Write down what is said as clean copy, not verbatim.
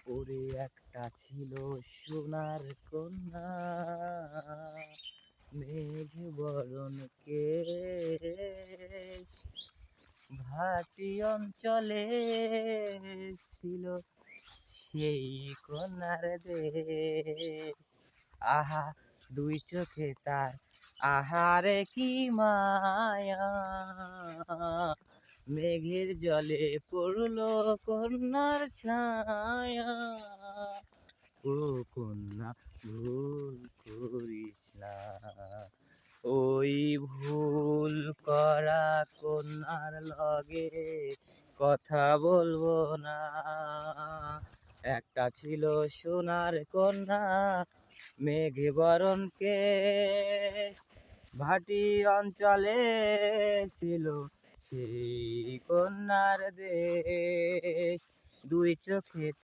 ওরে একটা ছিল সোনার কন্যা, মেঘ বরণ কেশ, ভাটি অঞ্চলে ছিল সেই কন্যার দেশ। আহা দুই চোখে তার আহারে কি মায়া, মেঘের জলে পড়লো কন্যার ছায়া। ও কন্যা ভুল করিস না, ওই ভুল করা কন্যার লগে কথা বলবো না। একটা ছিল সোনার কন্যা, মেঘে বরণ কেশ, ভাটি অঞ্চলে ছিল সেই কন্যার দেশ। দুই চোখে